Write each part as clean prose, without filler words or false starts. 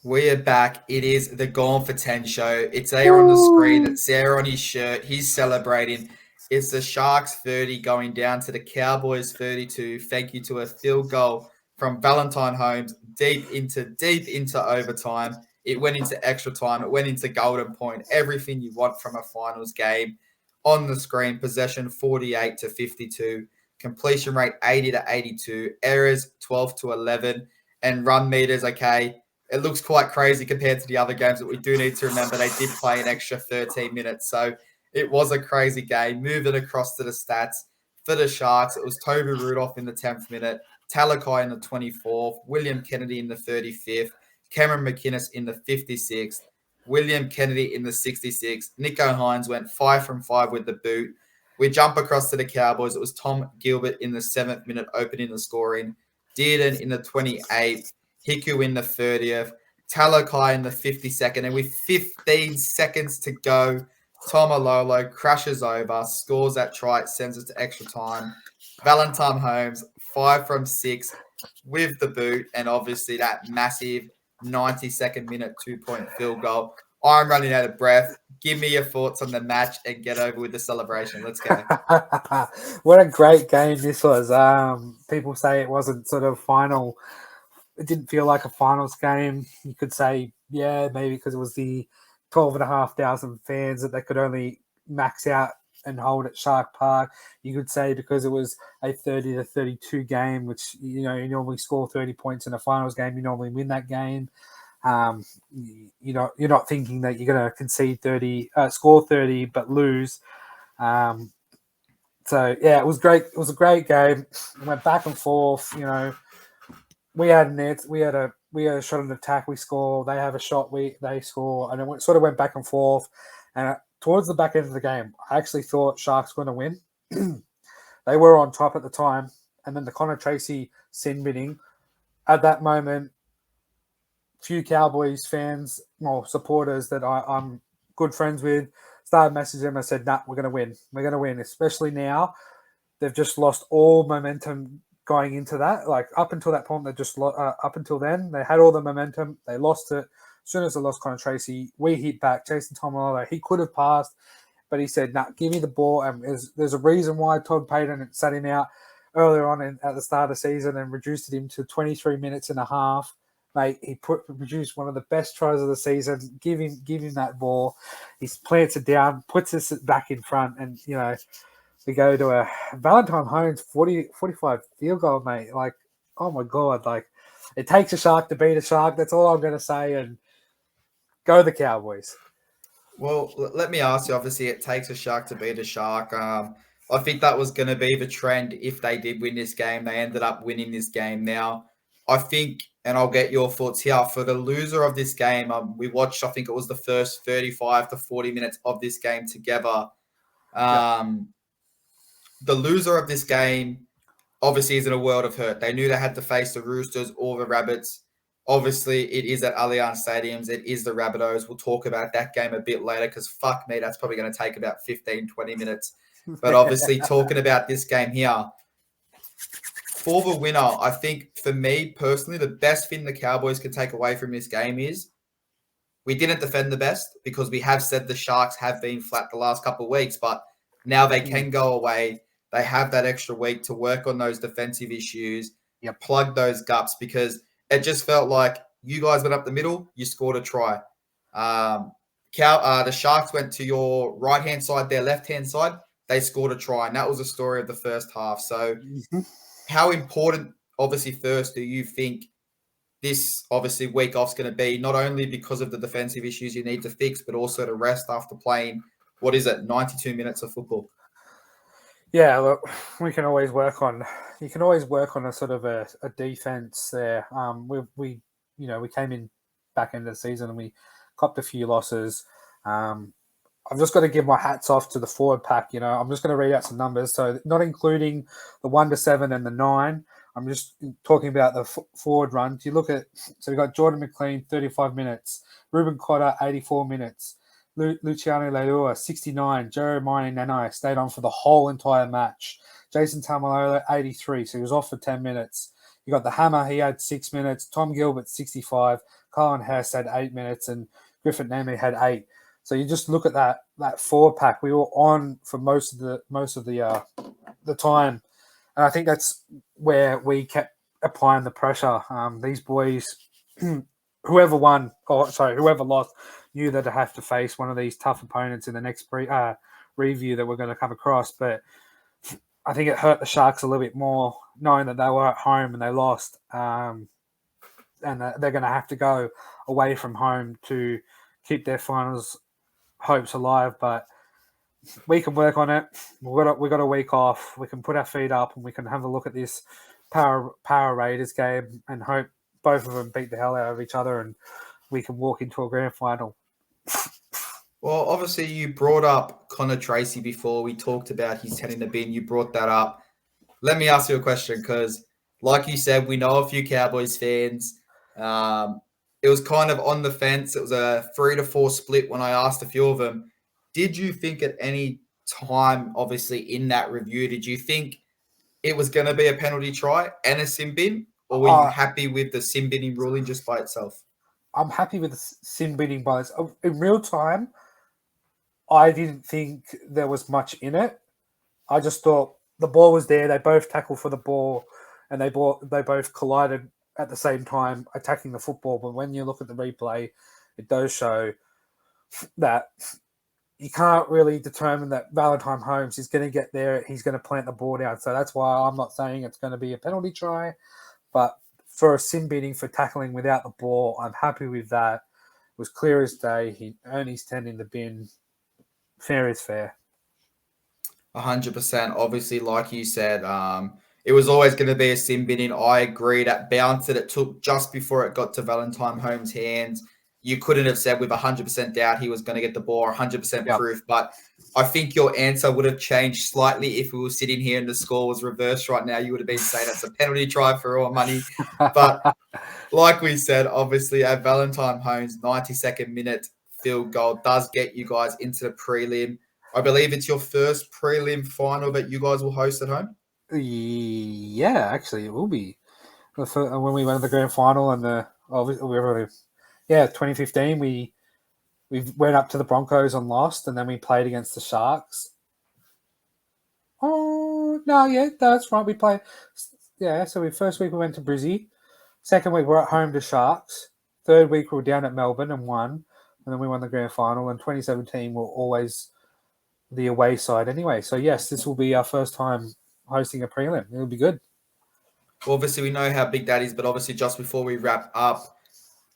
We are back. It is the Gone for 10 show. It's there on the screen. It's there on his shirt. He's celebrating. It's the Sharks 30 going down to the Cowboys 32. Thank you to a field goal from Valentine Holmes deep into overtime. It went into extra time. It went into golden point. Everything you want from a finals game on the screen. Possession 48 to 52. Completion rate 80 to 82. Errors 12 to 11. And run meters, okay. It looks quite crazy compared to the other games, but we do need to remember they did play an extra 13 minutes. So it was a crazy game. Moving across to the stats for the Sharks, it was Toby Rudolph in the 10th minute, Talakai in the 24th, William Kennedy in the 35th, Cameron McInnes in the 56th, William Kennedy in the 66th. Nico Hines went 5 from 5 with the boot. We jump across to the Cowboys. It was Tom Gilbert in the 7th minute opening the scoring, Dearden in the 28th, Hiku in the 30th, Talakai in the 52nd, and with 15 seconds to go, Tomalolo crashes over, scores that try, sends it to extra time. Valentine Holmes, 5 from 6 with the boot, and obviously that massive 92nd minute 2-point field goal. I'm running out of breath. Give me your thoughts on the match and get over with the celebration. Let's go. What a great game this was. People say it wasn't sort of final. It didn't feel like a finals game. You could say, yeah, maybe because it was the 12,500 fans that they could only max out and hold at Shark Park. You could say because it was a 30 to 32 game, which, you normally score 30 points in a finals game, you normally win that game. You're not thinking that you're going to concede 30, score 30, but lose. So yeah, it was great. It was a great game. It went back and forth. We had nets. We had a shot on attack. We score. They have a shot. They score, and it sort of went back and forth. And towards the back end of the game, I actually thought Sharks were going to win. They were on top at the time, and then the Connor Tracy sin binning. At that moment, few Cowboys fans, supporters that I'm good friends with, started messaging them and said, "Nah, we're going to win. We're going to win." Especially now, they've just lost all momentum going into that. Like up until that point, up until then, they had all the momentum. They lost it. As soon as they lost Connor Tracy, we hit back. Jason Tomalolo, he could have passed, but he said, "Nah, give me the ball." And there's a reason why Todd Payton sat him out earlier on at the start of the season and reduced him to 23 minutes and a half. Mate, he produced one of the best tries of the season. Give him that ball. He plants it down, puts us back in front, and we go to a Valentine Holmes 45 field goal, mate. Like, oh my God, like it takes a Shark to beat a Shark. That's all I'm going to say. And go the Cowboys. Well, let me ask you, obviously it takes a Shark to beat a Shark. I think that was going to be the trend if they did win this game. They ended up winning this game. Now, I think, and I'll get your thoughts here, for the loser of this game, we watched, I think it was the first 35 to 40 minutes of this game together. The loser of this game obviously is in a world of hurt. They knew they had to face the Roosters or the Rabbits. Obviously, it is at Allianz Stadium. It is the Rabbitohs. We'll talk about that game a bit later because, fuck me, that's probably going to take about 15, 20 minutes. But obviously, talking about this game here, for the winner, I think for me personally, the best thing the Cowboys could take away from this game is we didn't defend the best because we have said the Sharks have been flat the last couple of weeks, but now they can go away. They have that extra week to work on those defensive issues, plug those gaps, because it just felt like you guys went up the middle, you scored a try. The Sharks went to your right-hand side, their left-hand side, they scored a try, and that was the story of the first half. So how important, obviously, first do you think this, obviously, week off is going to be, not only because of the defensive issues you need to fix, but also to rest after playing, 92 minutes of football? Yeah, look, you can always work on a sort of a defense there. We came in back end of the season and we copped a few losses. I've just got to give my hats off to the forward pack. I'm just going to read out some numbers. So not including the 1 to 7 and the 9. I'm just talking about the forward run. You look at, so we've got Jordan McLean, 35 minutes. Ruben Cotter, 84 minutes. Luciano Leilua, 69. Jeremiah Nanai stayed on for the whole entire match. Jason Tamalolo, 83. So he was off for 10 minutes. You got the Hammer, he had 6 minutes. Tom Gilbert, 65. Colin Hess had 8 minutes, and Griffin Nemi had 8. So you just look at that forward pack. We were on for most of the time, and I think that's where we kept applying the pressure. These boys, whoever lost, knew that they have to face one of these tough opponents in the next review that we're going to come across. But I think it hurt the Sharks a little bit more knowing that they were at home and they lost, and they're going to have to go away from home to keep their finals hopes alive. But we can work on it. We got a week off. We can put our feet up and we can have a look at this Power Raiders game and hope both of them beat the hell out of each other and we can walk into a grand final. Well, obviously, you brought up Connor Tracy before. We talked about his 10 in the bin. You brought that up. Let me ask you a question because, like you said, we know a few Cowboys fans. It was kind of on the fence. It was a 3-4 split when I asked a few of them. Did you think at any time, obviously, in that review, did you think it was going to be a penalty try and a sin bin? Or were you happy with the sin binning ruling just by itself? I'm happy with the sin binning by itself. In real time, I didn't think there was much in it. I just thought the ball was there. They both tackled for the ball, and they both collided at the same time, attacking the football. But when you look at the replay, it does show that you can't really determine that Valentine Holmes is going to get there. He's going to plant the ball down. So that's why I'm not saying it's going to be a penalty try. But for a sin binning for tackling without the ball, I'm happy with that. It was clear as day. He earned his 10 in the bin. Fair is fair. 100%. Obviously, like you said, it was always going to be a sin binning. I agree. That bounce that it took just before it got to Valentine Holmes' hands, you couldn't have said with 100% doubt he was going to get the ball, 100% proof. But I think your answer would have changed slightly if we were sitting here and the score was reversed right now. You would have been saying it's a penalty try for all money. But like we said, obviously, at Valentine Holmes' 92nd minute field goal does get you guys into the prelim. I believe it's your first prelim final that you guys will host at home. Yeah, actually, it will be. When we went to the grand final and 2015, we went up to the Broncos and lost, and then we played against the Sharks. Oh no, yeah, that's right. We played. Yeah, so first week we went to Brizzy. Second week we're at home to Sharks. Third week we were down at Melbourne and won, and then we won the grand final. And 2017 we're always the away side anyway. So yes, this will be our first time hosting a prelim. It'll be good. Well, obviously, we know how big that is, but obviously, just before we wrap up,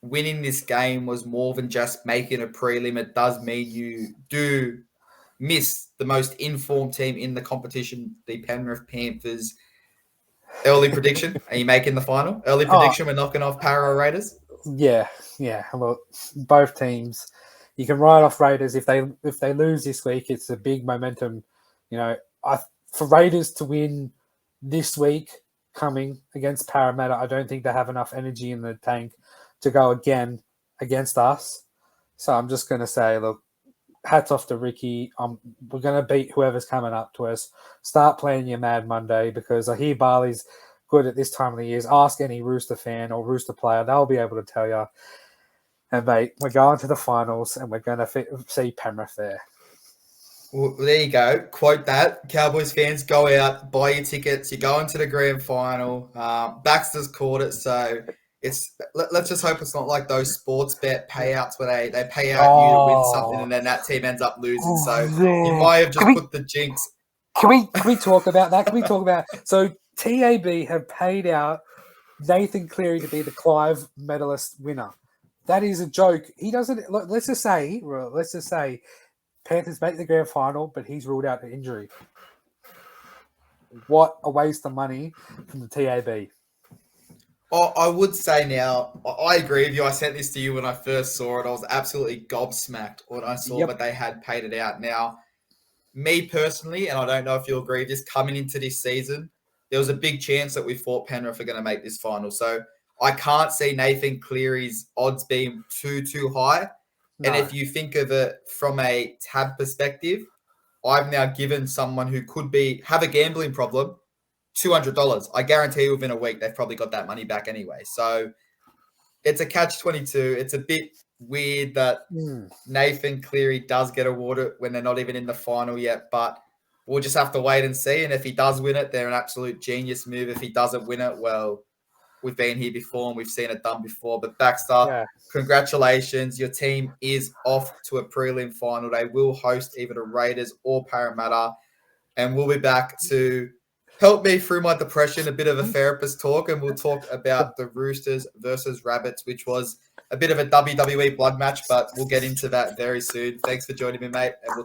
winning this game was more than just making a prelim. It does mean you do miss the most informed team in the competition, the Penrith Panthers. Early prediction: are you making the final? Early prediction: we're knocking off Para Raiders. Yeah. Look, both teams. You can write off Raiders if they lose this week. It's a big momentum. For Raiders to win this week coming against Parramatta, I don't think they have enough energy in the tank to go again against us. So I'm just going to say, look, hats off to Ricky. We're going to beat whoever's coming up to us. Start playing your Mad Monday because I hear Barley's good at this time of the year. Ask any Rooster fan or Rooster player. They'll be able to tell you. And, mate, we're going to the finals and we're going to see Penrith there. Well, there you go. Quote that. Cowboys fans, go out, buy your tickets. You're going to the grand final. Baxter's called it. So let's just hope it's not like those sports bet payouts where they pay out you to win something and then that team ends up losing. So you might have just put the jinx. Can we talk about that? So TAB have paid out Nathan Cleary to be the Clive medalist winner. That is a joke. He doesn't. Let's just say Panthers make the grand final, but he's ruled out an injury. What a waste of money from the TAB. I would say now, I agree with you. I sent this to you when I first saw it. I was absolutely gobsmacked when I saw that they had paid it out. Now, me personally, and I don't know if you'll agree with this, coming into this season, there was a big chance that we thought Penrith are going to make this final. So I can't see Nathan Cleary's odds being too high. No. And if you think of it from a tab perspective, I've now given someone who could have a gambling problem $200. I guarantee within a week they've probably got that money back anyway. So it's a catch-22. It's a bit weird that Nathan Cleary does get awarded when they're not even in the final yet, but we'll just have to wait and see. And if he does win it, they're an absolute genius move. If he doesn't win it, well, we've been here before and we've seen it done before. But Baxter, congratulations. Your team is off to a prelim final. They will host either the Raiders or Parramatta. And we'll be back to help me through my depression, a bit of a therapist talk, and we'll talk about the Roosters versus Rabbits, which was a bit of a WWE blood match, but we'll get into that very soon. Thanks for joining me, mate. And we'll